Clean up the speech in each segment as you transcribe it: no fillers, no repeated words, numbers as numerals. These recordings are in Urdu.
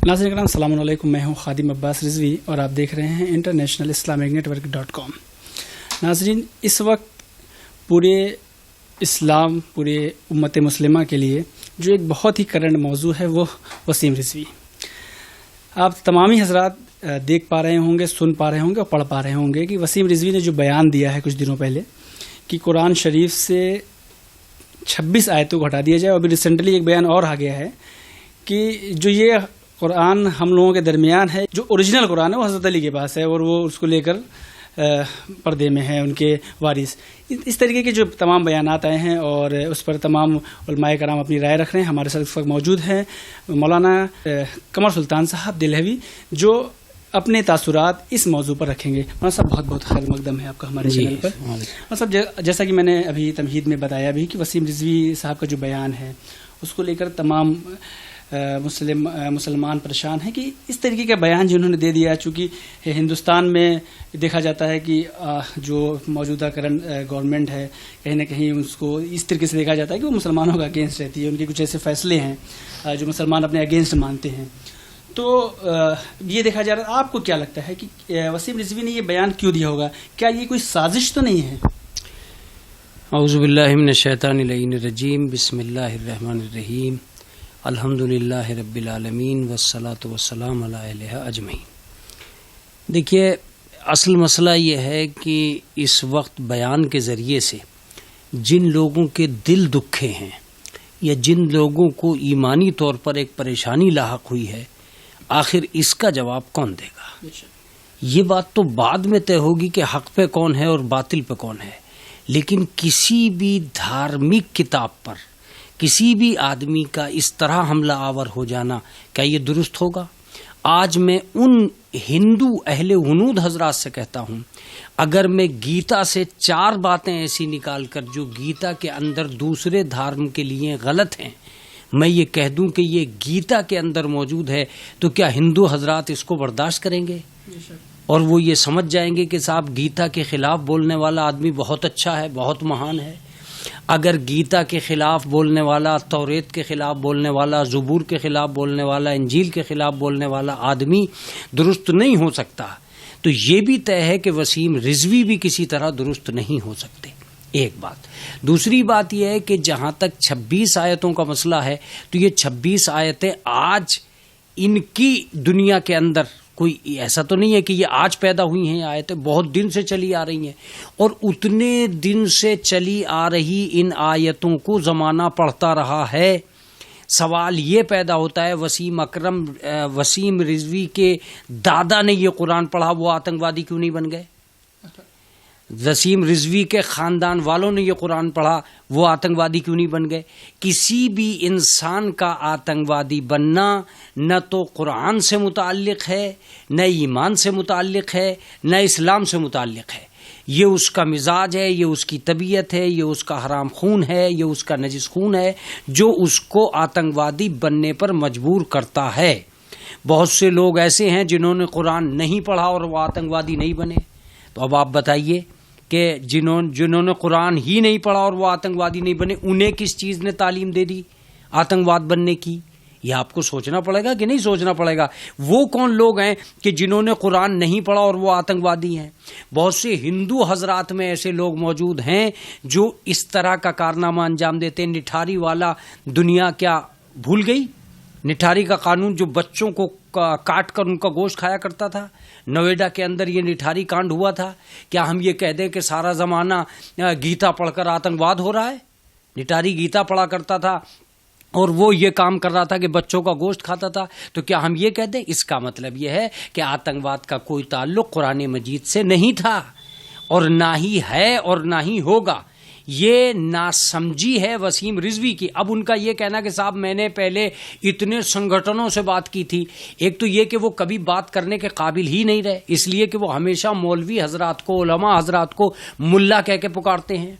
ناظرین کرام السلام علیکم، میں ہوں خادم عباس رضوی اور آپ دیکھ رہے ہیں انٹرنیشنل اسلامک نیٹورک.com۔ ناظرین، اس وقت پورے اسلام، پورے امت مسلمہ کے لیے جو ایک بہت ہی کرنٹ موضوع ہے وہ وسیم رضوی۔ آپ تمامی حضرات دیکھ پا رہے ہوں گے، سن پا رہے ہوں گے اور پڑھ پا رہے ہوں گے کہ وسیم رضوی نے جو بیان دیا ہے کچھ دنوں پہلے کہ قرآن شریف سے 26 آیتوں کو ہٹا دیا جائے، اور ابھی ریسنٹلی ایک بیان اور آ گیا ہے کہ جو یہ قرآن ہم لوگوں کے درمیان ہے، جو اوریجنل قرآن ہے وہ حضرت علی کے پاس ہے اور وہ اس کو لے کر پردے میں ہیں ان کے وارث۔ اس طریقے کے جو تمام بیانات آئے ہیں اور اس پر تمام علماء کرام اپنی رائے رکھ رہے ہیں۔ ہمارے ساتھ اس وقت موجود ہیں مولانا قمر سلطان صاحب دلہوی، جو اپنے تاثرات اس موضوع پر رکھیں گے۔ مولانا صاحب بہت بہت خیر مقدم ہے آپ کا ہمارے چینل پر۔ مولانا صاحب، جیسا کہ میں نے ابھی تمہید میں بتایا بھی کہ وسیم رضوی صاحب کا جو بیان ہے اس کو لے کر تمام مسلمان پریشان ہیں کہ اس طریقے کا بیان جو انہوں نے دے دیا، چونکہ ہندوستان میں دیکھا جاتا ہے کہ جو موجودہ کرنٹ گورنمنٹ ہے کہیں نہ کہیں اس کو اس طریقے سے دیکھا جاتا ہے کہ وہ مسلمانوں کا اگینسٹ رہتی ہے، ان کے کچھ ایسے فیصلے ہیں جو مسلمان اپنے اگینسٹ مانتے ہیں۔ تو یہ دیکھا جا رہا ہے، آپ کو کیا لگتا ہے کہ وسیم رضوی نے یہ بیان کیوں دیا ہوگا؟ کیا یہ کوئی سازش تو نہیں ہے؟ اعوذ باللہ من الشیطان اللعین الرجیم، بسم اللہ الرحمن الرحیم، الحمد للہ رب العالمین والصلاة والسلام علی الہ اجمعین۔ دیکھیے، اصل مسئلہ یہ ہے کہ اس وقت بیان کے ذریعے سے جن لوگوں کے دل دکھے ہیں یا جن لوگوں کو ایمانی طور پر ایک پریشانی لاحق ہوئی ہے، آخر اس کا جواب کون دے گا؟ یہ بات تو بعد میں طے ہوگی کہ حق پہ کون ہے اور باطل پہ کون ہے، لیکن کسی بھی دھارمک کتاب پر کسی بھی آدمی کا اس طرح حملہ آور ہو جانا، کیا یہ درست ہوگا؟ آج میں ان ہندو اہل ہنود حضرات سے کہتا ہوں، اگر میں گیتا سے 4 باتیں ایسی نکال کر جو گیتا کے اندر دوسرے دھرم کے لیے غلط ہیں، میں یہ کہہ دوں کہ یہ گیتا کے اندر موجود ہے، تو کیا ہندو حضرات اس کو برداشت کریں گے؟ اور وہ یہ سمجھ جائیں گے کہ صاحب گیتا کے خلاف بولنے والا آدمی بہت اچھا ہے، بہت مہان ہے؟ اگر گیتا کے خلاف بولنے والا، توریت کے خلاف بولنے والا، زبور کے خلاف بولنے والا، انجیل کے خلاف بولنے والا آدمی درست نہیں ہو سکتا، تو یہ بھی طے ہے کہ وسیم رضوی بھی کسی طرح درست نہیں ہو سکتے۔ ایک بات۔ دوسری بات یہ ہے کہ جہاں تک 26 آیتوں کا مسئلہ ہے، تو یہ 26 آیتیں آج ان کی دنیا کے اندر کوئی ایسا تو نہیں ہے کہ یہ آج پیدا ہوئی ہیں، آیتیں بہت دن سے چلی آ رہی ہیں، اور اتنے دن سے چلی آ رہی ان آیتوں کو زمانہ پڑھتا رہا ہے۔ سوال یہ پیدا ہوتا ہے، وسیم رضوی کے دادا نے یہ قرآن پڑھا، وہ آتنکوادی کیوں نہیں بن گئے؟ وسیم رضوی کے خاندان والوں نے یہ قرآن پڑھا، وہ آتنکوادی کیوں نہیں بن گئے؟ کسی بھی انسان کا آتنکوادی بننا نہ تو قرآن سے متعلق ہے، نہ ایمان سے متعلق ہے، نہ اسلام سے متعلق ہے۔ یہ اس کا مزاج ہے، یہ اس کی طبیعت ہے، یہ اس کا حرام خون ہے، یہ اس کا نجس خون ہے جو اس کو آتنکوادی بننے پر مجبور کرتا ہے۔ بہت سے لوگ ایسے ہیں جنہوں نے قرآن نہیں پڑھا اور وہ آتنکوادی نہیں بنے۔ تو اب آپ بتائیے کہ جنہوں نے قرآن ہی نہیں پڑھا اور وہ آتنکوادی نہیں بنے، انہیں کس چیز نے تعلیم دے دی آتنکواد بننے کی؟ یہ آپ کو سوچنا پڑے گا کہ نہیں سوچنا پڑے گا؟ وہ کون لوگ ہیں کہ جنہوں نے قرآن نہیں پڑھا اور وہ آتنکوادی ہیں؟ بہت سے ہندو حضرات میں ایسے لوگ موجود ہیں جو اس طرح کا کارنامہ انجام دیتے ہیں۔ نٹھاری والا دنیا کیا بھول گئی؟ نٹھاری کا قانون جو بچوں کو کاٹ کر ان کا گوشت کھایا کرتا تھا، نوئیڈا کے اندر یہ نٹھاری کانڈ ہوا تھا۔ کیا ہم یہ کہہ دیں کہ سارا زمانہ گیتا پڑھ کر آتنکواد ہو رہا ہے؟ نٹھاری گیتا پڑھا کرتا تھا اور وہ یہ کام کر رہا تھا کہ بچوں کا گوشت کھاتا تھا، تو کیا ہم یہ کہہ دیں؟ اس کا مطلب یہ ہے کہ آتنکواد کا کوئی تعلق قرآن مجید سے نہیں تھا، اور نہ ہی ہے اور نہ ہی ہوگا۔ یہ ناسمجھی ہے وسیم رضوی کی۔ اب ان کا یہ کہنا کہ صاحب میں نے پہلے اتنے سنگھٹنوں سے بات کی تھی، ایک تو یہ کہ وہ کبھی بات کرنے کے قابل ہی نہیں رہے، اس لیے کہ وہ ہمیشہ مولوی حضرات کو، علماء حضرات کو ملا کہہ کے پکارتے ہیں۔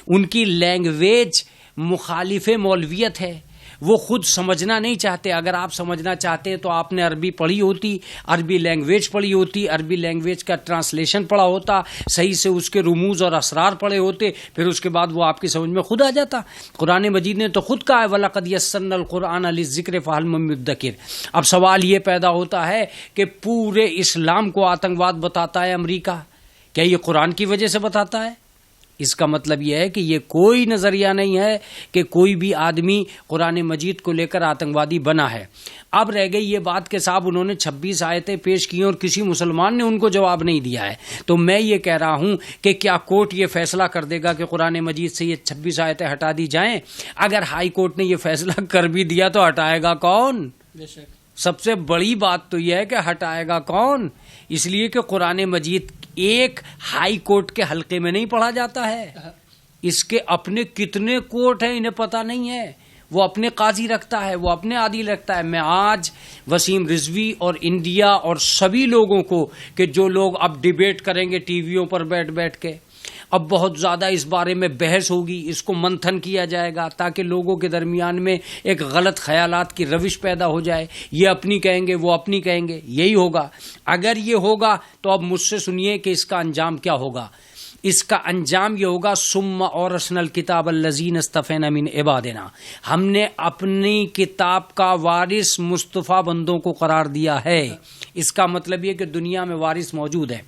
ان کی لینگویج مخالف مولویت ہے، وہ خود سمجھنا نہیں چاہتے. اگر آپ سمجھنا چاہتے تو آپ نے عربی پڑھی ہوتی, عربی لینگویج پڑھی ہوتی, عربی لینگویج کا ٹرانسلیشن پڑھا ہوتا, صحیح سے اس کے رموز اور اسرار پڑھے ہوتے, پھر اس کے بعد وہ آپ کی سمجھ میں خود آ جاتا. قرآن مجید نے تو خود کہا ہے وَلَقَدْ يَسَّرْنَا الْقُرْآنَ لِلذِّكْرِ فَهَلْ مِن مُدَّكِرٍ. اب سوال یہ پیدا ہوتا ہے کہ پورے اسلام کو آتنکواد بتاتا ہے امریکہ, کیا یہ قرآن کی وجہ سے بتاتا ہے؟ اس کا مطلب یہ ہے کہ یہ کوئی نظریہ نہیں ہے کہ کوئی بھی آدمی قرآن مجید کو لے کر آتنکوادی بنا ہے. اب رہ گئی یہ بات کہ صاحب انہوں نے 26 آیتیں پیش کی اور کسی مسلمان نے ان کو جواب نہیں دیا ہے. تو میں یہ کہہ رہا ہوں کہ کیا کورٹ یہ فیصلہ کر دے گا کہ قرآن مجید سے یہ 26 آیتیں ہٹا دی جائیں؟ اگر ہائی کورٹ نے یہ فیصلہ کر بھی دیا تو ہٹائے گا کون؟ بے شک. سب سے بڑی بات تو یہ ہے کہ ہٹائے گا کون؟ اس لیے کہ قرآن مجید ایک ہائی کورٹ کے حلقے میں نہیں پڑھا جاتا ہے. اس کے اپنے کتنے کورٹ ہیں انہیں پتہ نہیں ہے. وہ اپنے قاضی رکھتا ہے, وہ اپنے عادل رکھتا ہے. میں آج وسیم رضوی اور انڈیا اور سبھی لوگوں کو کہ جو لوگ اب ڈیبیٹ کریں گے ٹی ویوں پر بیٹھ کے, اب بہت زیادہ اس بارے میں بحث ہوگی, اس کو منتھن کیا جائے گا تاکہ لوگوں کے درمیان میں ایک غلط خیالات کی روش پیدا ہو جائے. یہ اپنی کہیں گے, وہ اپنی کہیں گے, یہی ہوگا. اگر یہ ہوگا تو اب مجھ سے سنیے کہ اس کا انجام کیا ہوگا. اس کا انجام یہ ہوگا ثم اورثنا الکتاب الذین اصطفینا من عبادنا. ہم نے اپنی کتاب کا وارث مصطفیٰ بندوں کو قرار دیا ہے. اس کا مطلب یہ کہ دنیا میں وارث موجود ہے.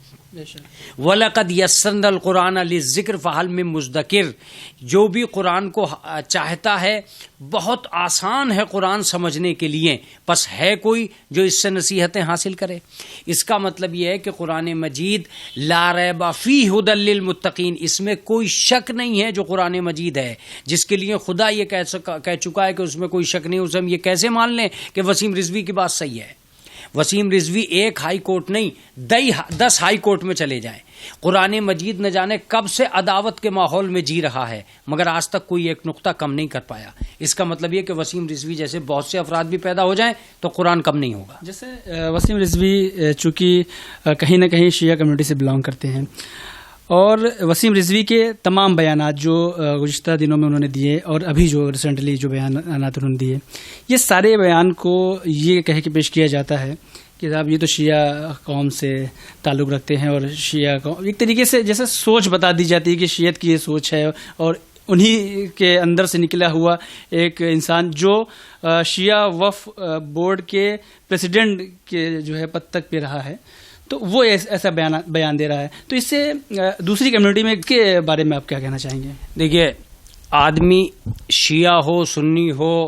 وَلَقَدْ يَسَّرْنَا الْقُرْآنَ لِلذِّكْرِ فَهَلْ مِن مُدَّكِرٍ. جو بھی قرآن کو چاہتا ہے بہت آسان ہے قرآن سمجھنے کے لیے, بس ہے کوئی جو اس سے نصیحتیں حاصل کرے. اس کا مطلب یہ ہے کہ قرآن مجید لا ریب فیہ ھدی للمتقین, اس میں کوئی شک نہیں ہے جو قرآن مجید ہے, جس کے لیے خدا یہ کہہ چکا ہے کہ اس میں کوئی شک نہیں. اسے ہم یہ کیسے مان لیں کہ وسیم رضوی کی بات صحیح ہے؟ وسیم رضوی ایک ہائی کورٹ نہیں 10 ہائی کورٹ میں چلے جائیں. قرآن مجید نہ جانے کب سے عداوت کے ماحول میں جی رہا ہے, مگر آج تک کوئی ایک نقطہ کم نہیں کر پایا. اس کا مطلب یہ کہ وسیم رضوی جیسے بہت سے افراد بھی پیدا ہو جائیں تو قرآن کم نہیں ہوگا. جیسے وسیم رضوی چونکہ کہیں نہ کہیں شیعہ کمیونٹی سے بلانگ کرتے ہیں, اور وسیم رضوی کے تمام بیانات جو گزشتہ دنوں میں انہوں نے دیے اور ابھی جو ریسنٹلی جو بیانات انہوں نے دیے, یہ سارے بیان کو یہ کہہ کے پیش کیا جاتا ہے کہ صاحب یہ تو شیعہ قوم سے تعلق رکھتے ہیں, اور شیعہ قوم ایک طریقے سے جیسے سوچ بتا دی جاتی ہے کہ شیعت کی یہ سوچ ہے, اور انہی کے اندر سے نکلا ہوا ایک انسان جو شیعہ وقف بورڈ کے پریزیڈنٹ کے جو ہے پد تک پہ رہا ہے, تو وہ ایسا بیان دے رہا ہے. تو اس سے دوسری کمیونٹی میں کے بارے میں آپ کیا کہنا چاہیں گے؟ دیکھیے, آدمی شیعہ ہو, سنی ہو,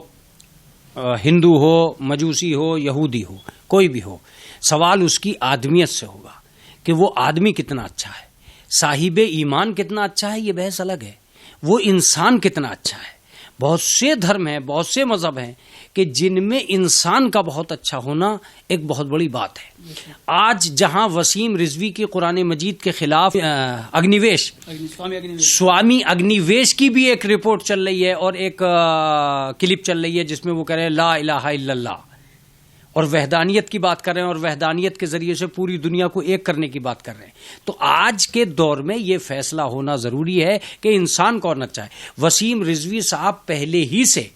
ہندو ہو, مجوسی ہو, یہودی ہو, کوئی بھی ہو, سوال اس کی آدمیت سے ہوگا کہ وہ آدمی کتنا اچھا ہے, صاحب ایمان کتنا اچھا ہے, یہ بحث الگ ہے. وہ انسان کتنا اچھا ہے. بہت سے دھرم ہیں, بہت سے مذہب ہیں کہ جن میں انسان کا بہت اچھا ہونا ایک بہت بڑی بات ہے. آج جہاں وسیم رضوی کی قرآن مجید کے خلاف سوامی اگنیویش کی بھی ایک رپورٹ چل رہی ہے اور ایک کلپ چل رہی ہے جس میں وہ کہہ رہے ہیں لا الہ الا اللہ, اور وحدانیت کی بات کر رہے ہیں, اور وحدانیت کے ذریعے سے پوری دنیا کو ایک کرنے کی بات کر رہے ہیں. تو آج کے دور میں یہ فیصلہ ہونا ضروری ہے کہ انسان کون اچھا ہے. وسیم رضوی صاحب پہلے ہی سے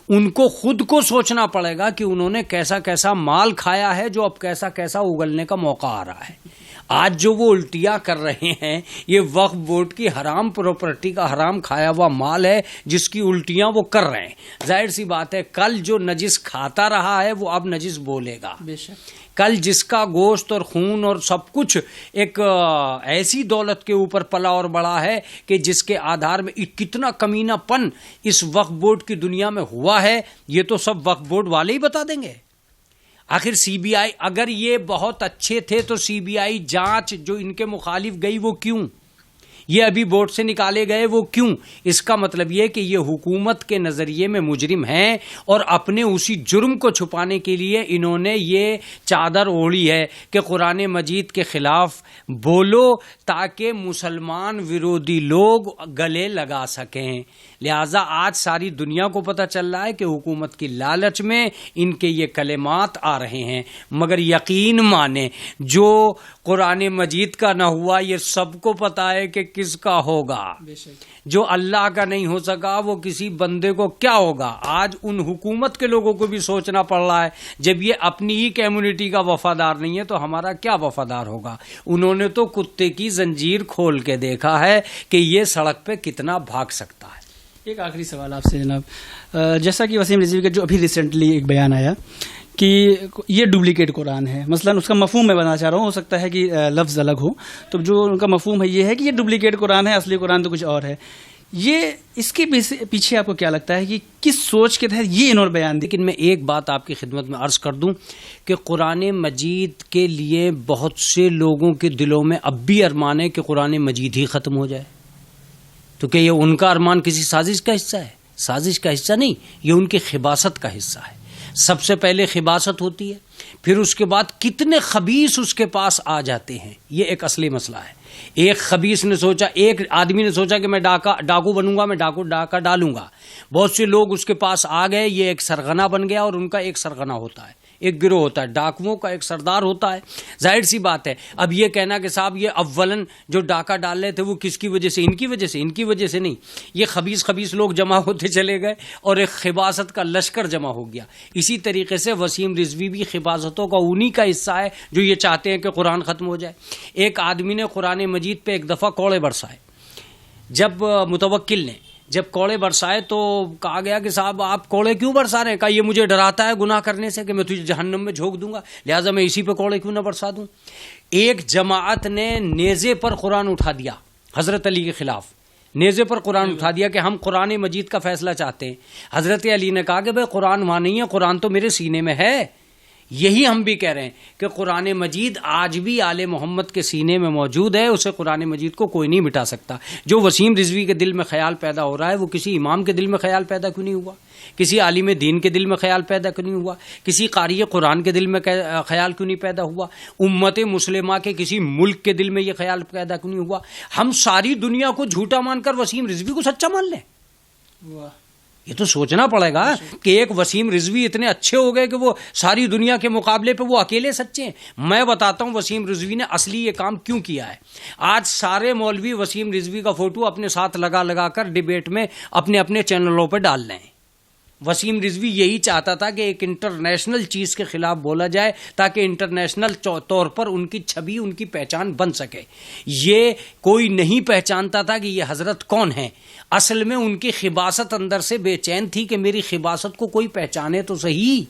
ان کو خود کو سوچنا پڑے گا کہ انہوں نے کیسا کیسا مال کھایا ہے جو اب کیسا کیسا اگلنے کا موقع آ رہا ہے. آج جو وہ الٹیاں کر رہے ہیں یہ وقف بورڈ کی حرام پراپرٹی کا حرام کھایا ہوا مال ہے جس کی الٹیاں وہ کر رہے ہیں. ظاہر سی بات ہے کل جو نجس کھاتا رہا ہے وہ اب نجس بولے گا. کل جس کا گوشت اور خون اور سب کچھ ایک ایسی دولت کے اوپر پلا اور بڑا ہے کہ جس کے آدھار میں کتنا کمینہ پن اس وقف بورڈ کی دنیا میں ہوا ہے, یہ تو سب وقف بورڈ والے ہی بتا دیں گے. آخر سی بی آئی اگر یہ بہت اچھے تھے تو سی بی آئی جانچ جو ان کے مخالف گئی وہ کیوں, یہ ابھی بورڈ سے نکالے گئے وہ کیوں؟ اس کا مطلب یہ کہ یہ حکومت کے نظریے میں مجرم ہیں اور اپنے اسی جرم کو چھپانے کے لیے انہوں نے یہ چادر اوڑھی ہے کہ قرآن مجید کے خلاف بولو تاکہ مسلمان ورودی لوگ گلے لگا سکیں. لہٰذا آج ساری دنیا کو پتہ چل رہا ہے کہ حکومت کی لالچ میں ان کے یہ کلمات آ رہے ہیں, مگر یقین مانے جو قرآن مجید کا نہ ہوا یہ سب کو پتہ ہے کہ کس کا ہوگا؟ بے شک جو اللہ کا نہیں ہو سکا وہ کسی بندے کو کیا ہوگا؟ آج ان حکومت کے لوگوں کو بھی سوچنا پڑ رہا ہے، جب یہ اپنی ہی کمیونٹی کا وفادار نہیں ہے تو ہمارا کیا وفادار ہوگا؟ انہوں نے تو کتے کی زنجیر کھول کے دیکھا ہے کہ یہ سڑک پہ کتنا بھاگ سکتا ہے۔ ایک آخری سوال آپ سے جناب، جیسا کہ وسیم رضوی کا جو ابھی ریسنٹلی ایک بیان آیا کہ یہ ڈپلیکیٹ قرآن ہے، مثلا اس کا مفہوم میں بتانا چاہ رہا ہوں، ہو سکتا ہے کہ لفظ الگ ہو، تو جو ان کا مفہوم ہے یہ ہے کہ یہ ڈپلیکیٹ قرآن ہے، اصلی قرآن تو کچھ اور ہے۔ یہ اس کے پیچھے آپ کو کیا لگتا ہے کہ کس سوچ کے تحت یہ انہوں نے بیان دی؟ لیکن میں ایک بات آپ کی خدمت میں عرض کر دوں کہ قرآن مجید کے لیے بہت سے لوگوں کے دلوں میں اب بھی ارمان ہے کہ قرآن مجید ہی ختم ہو جائے، تو کہ یہ ان کا ارمان کسی سازش کا حصہ ہے؟ سازش کا حصہ نہیں، یہ ان کی خباثت کا حصہ ہے۔ سب سے پہلے خباثت ہوتی ہے، پھر اس کے بعد کتنے خبیث اس کے پاس آ جاتے ہیں، یہ ایک اصلی مسئلہ ہے۔ ایک خبیث نے سوچا، ایک آدمی نے سوچا کہ میں ڈاکو بنوں گا، میں ڈاکہ ڈالوں گا، بہت سے لوگ اس کے پاس آ گئے، یہ ایک سرغنہ بن گیا، اور ان کا ایک سرغنہ ہوتا ہے، ایک گروہ ہوتا ہے، ڈاکوؤں کا ایک سردار ہوتا ہے۔ ظاہر سی بات ہے، اب یہ کہنا کہ صاحب یہ اولن جو ڈاکہ ڈال رہے تھے وہ کس کی وجہ سے؟ ان کی وجہ سے، ان کی وجہ سے نہیں، یہ خبیث لوگ جمع ہوتے چلے گئے اور ایک خباثت کا لشکر جمع ہو گیا۔ اسی طریقے سے وسیم رضوی بھی خباثتوں کا انہی کا حصہ ہے جو یہ چاہتے ہیں کہ قرآن ختم ہو جائے۔ ایک آدمی نے قرآن مجید پہ ایک دفعہ کوڑے برسائے، جب متوکل نے جب کوڑے برسائے تو کہا گیا کہ صاحب آپ کوڑے کیوں برسا رہے ہیں؟ کہا یہ مجھے ڈراتا ہے گناہ کرنے سے کہ میں تجھے جہنم میں جھونک دوں گا، لہٰذا میں اسی پہ کوڑے کیوں نہ برسا دوں۔ ایک جماعت نے نیزے پر قرآن اٹھا دیا، حضرت علی کے خلاف نیزے پر قرآن اٹھا دیا کہ ہم قرآن مجید کا فیصلہ چاہتے ہیں۔ حضرت علی نے کہا کہ بھائی قرآن وہاں نہیں ہے، قرآن تو میرے سینے میں ہے۔ یہی ہم بھی کہہ رہے ہیں کہ قرآن مجید آج بھی آل محمد کے سینے میں موجود ہے، اسے قرآن مجید کو کوئی نہیں مٹا سکتا۔ جو وسیم رضوی کے دل میں خیال پیدا ہو رہا ہے وہ کسی امام کے دل میں خیال پیدا کیوں نہیں ہوا؟ کسی عالم دین کے دل میں خیال پیدا کیوں نہیں ہوا؟ کسی قاری قرآن کے دل میں خیال کیوں نہیں پیدا ہوا؟ امت مسلمہ کے کسی ملک کے دل میں یہ خیال پیدا کیوں نہیں ہوا؟ ہم ساری دنیا کو جھوٹا مان کر وسیم رضوی کو سچا مان لیں؟ یہ تو سوچنا پڑے گا کہ ایک وسیم رضوی اتنے اچھے ہو گئے کہ وہ ساری دنیا کے مقابلے پہ وہ اکیلے سچے ہیں۔ میں بتاتا ہوں وسیم رضوی نے اصلی یہ کام کیوں کیا ہے۔ آج سارے مولوی وسیم رضوی کا فوٹو اپنے ساتھ لگا کر ڈبیٹ میں اپنے اپنے چینلوں پہ ڈال رہے ہیں۔ وسیم رضوی یہی چاہتا تھا کہ ایک انٹرنیشنل چیز کے خلاف بولا جائے تاکہ انٹرنیشنل طور پر ان کی چھبی، ان کی پہچان بن سکے۔ یہ کوئی نہیں پہچانتا تھا کہ یہ حضرت کون ہیں۔ اصل میں ان کی خباثت اندر سے بے چین تھی کہ میری خباثت کو کوئی پہچانے تو صحیح۔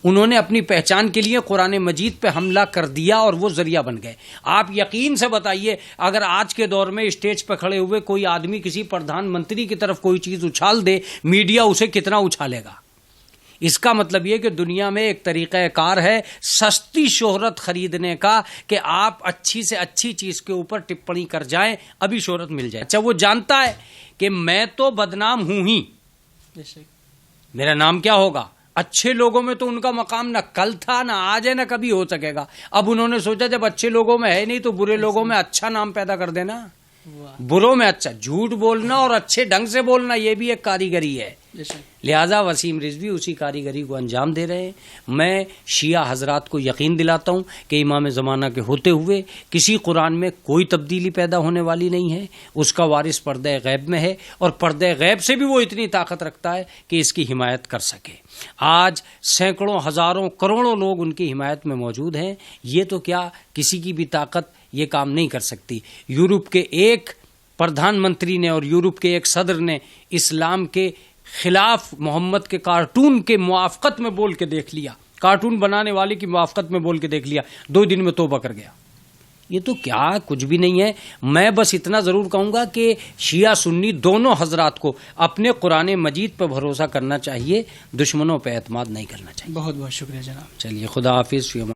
انہوں نے اپنی پہچان کے لیے قرآن مجید پہ حملہ کر دیا اور وہ ذریعہ بن گئے۔ آپ یقین سے بتائیے اگر آج کے دور میں اسٹیج پہ کھڑے ہوئے کوئی آدمی کسی پردھان منتری کی طرف کوئی چیز اچھال دے، میڈیا اسے کتنا اچھالے گا؟ اس کا مطلب یہ کہ دنیا میں ایک طریقہ کار ہے سستی شہرت خریدنے کا کہ آپ اچھی سے اچھی چیز کے اوپر ٹپڑی کر جائیں، ابھی شہرت مل جائے۔ اچھا وہ جانتا ہے کہ میں تو بدنام ہوں ہی، میرا نام کیا ہوگا؟ اچھے لوگوں میں تو ان کا مقام نہ کل تھا، نہ آج ہے، نہ کبھی ہو سکے گا۔ اب انہوں نے سوچا جب اچھے لوگوں میں ہے نہیں تو برے لوگوں میں اچھا نام پیدا کر دینا، بروں میں اچھا، جھوٹ بولنا اور اچھے ڈھنگ سے بولنا یہ بھی ایک کاریگری ہے۔ لہذا وسیم رضوی اسی کاریگری کو انجام دے رہے ہیں۔ میں شیعہ حضرات کو یقین دلاتا ہوں کہ امام زمانہ کے ہوتے ہوئے کسی قرآن میں کوئی تبدیلی پیدا ہونے والی نہیں ہے، اس کا وارث پردہ غیب میں ہے، اور پردہ غیب سے بھی وہ اتنی طاقت رکھتا ہے کہ اس کی حمایت کر سکے۔ آج سینکڑوں ہزاروں کروڑوں لوگ ان کی حمایت میں موجود ہیں، یہ تو کیا کسی کی بھی طاقت یہ کام نہیں کر سکتی۔ یورپ کے ایک پردھان منتری نے اور یورپ کے ایک صدر نے اسلام کے خلاف محمد کے کارٹون کے موافقت میں بول کے دیکھ لیا، کارٹون بنانے والے کی موافقت میں بول کے دیکھ لیا، 2 دن میں توبہ کر گیا۔ یہ تو کیا کچھ بھی نہیں ہے۔ میں بس اتنا ضرور کہوں گا کہ شیعہ سنی دونوں حضرات کو اپنے قرآن مجید پر بھروسہ کرنا چاہیے، دشمنوں پہ اعتماد نہیں کرنا چاہیے۔ بہت بہت شکریہ جناب۔ چلیے خدا حافظ۔